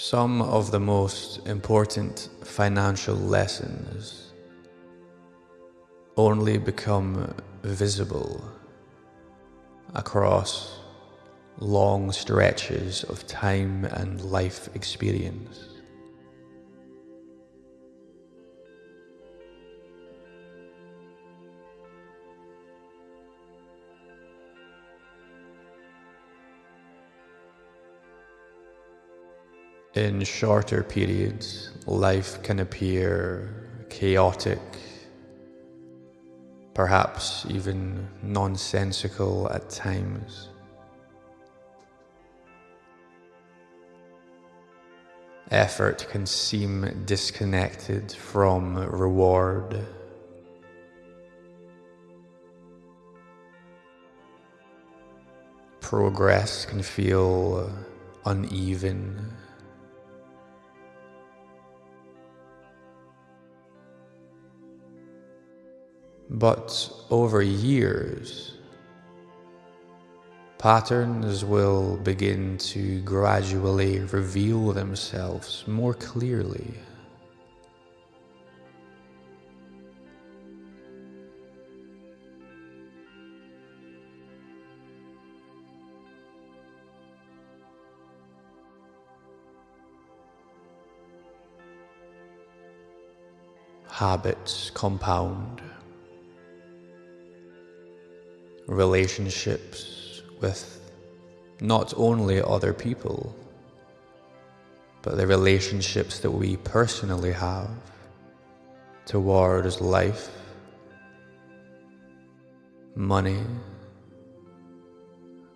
Some of the most important financial lessons only become visible across long stretches of time and life experience. In shorter periods, life can appear chaotic, perhaps even nonsensical at times. Effort can seem disconnected from reward. Progress can feel uneven. But over years, patterns will begin to gradually reveal themselves more clearly. Habits compound. Relationships with not only other people, but the relationships that we personally have towards life, money,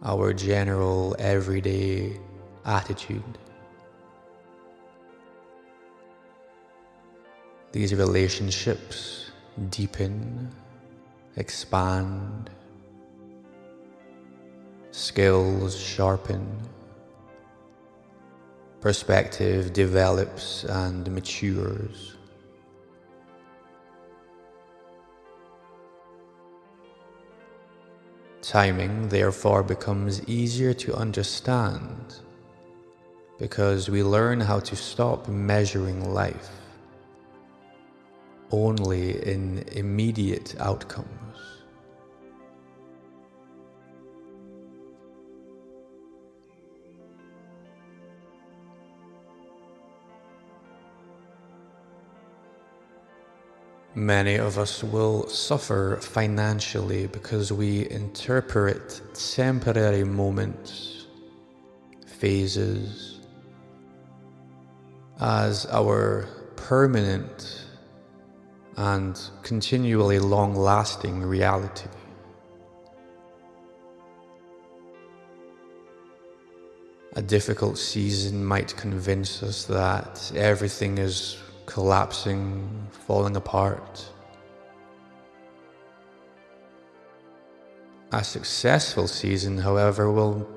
our general everyday attitude. These relationships deepen, expand, skills sharpen, perspective develops and matures. Timing therefore becomes easier to understand because we learn how to stop measuring life only in immediate outcomes. Many of us will suffer financially because we interpret temporary moments, phases, as our permanent and continually long-lasting reality. A difficult season might convince us that everything is collapsing, falling apart. A successful season, however, will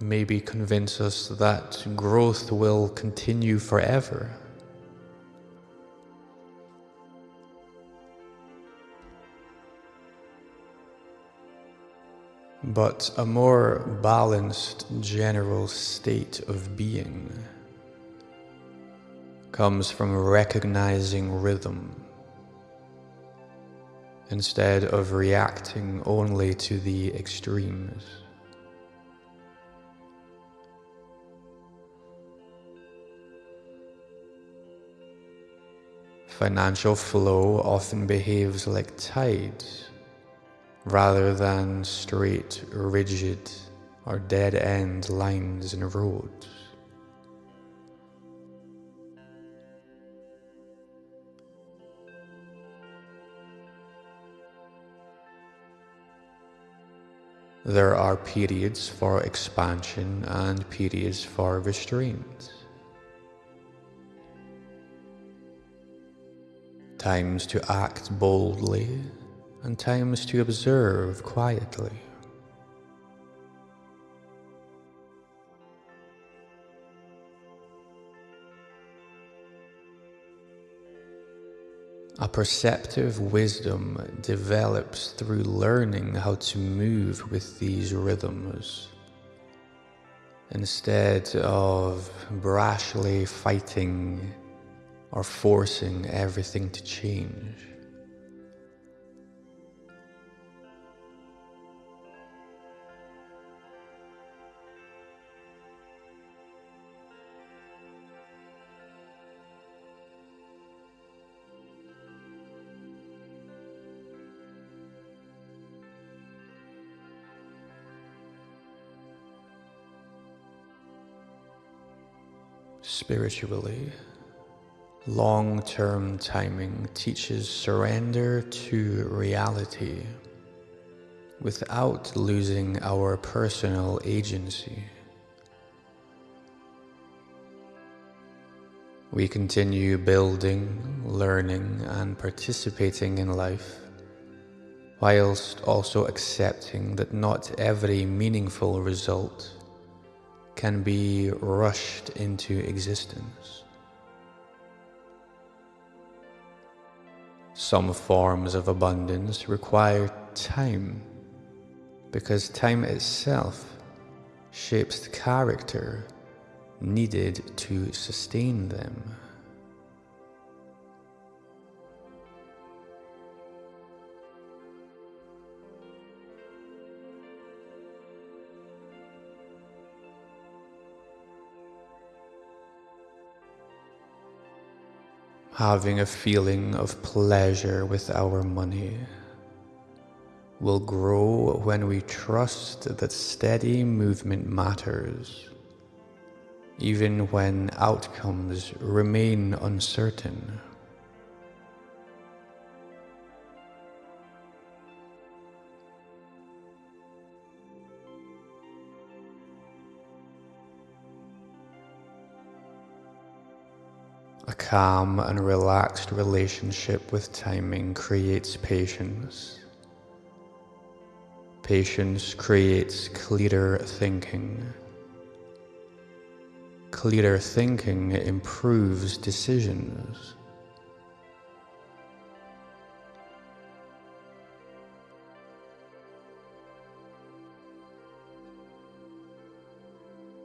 maybe convince us that growth will continue forever. But a more balanced general state of being comes from recognizing rhythm instead of reacting only to the extremes. Financial flow often behaves like tides rather than straight, rigid, or dead-end lines and roads. There are periods for expansion and periods for restraint. Times to act boldly and times to observe quietly. A perceptive wisdom develops through learning how to move with these rhythms, instead of brashly fighting or forcing everything to change. Spiritually, long-term timing teaches surrender to reality without losing our personal agency. We continue building, learning, and participating in life, whilst also accepting that not every meaningful result can be rushed into existence. Some forms of abundance require time, because time itself shapes the character needed to sustain them. Having a feeling of pleasure with our money will grow when we trust that steady movement matters, even when outcomes remain uncertain. A calm and relaxed relationship with timing creates patience. Patience creates clearer thinking. Clearer thinking improves decisions.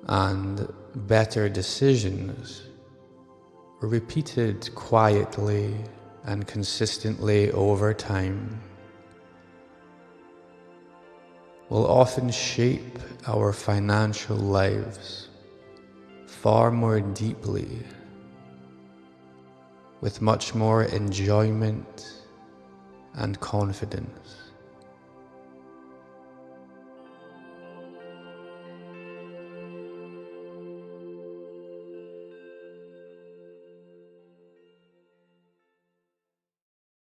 And better decisions, repeated quietly and consistently over time, will often shape our financial lives far more deeply, with much more enjoyment and confidence.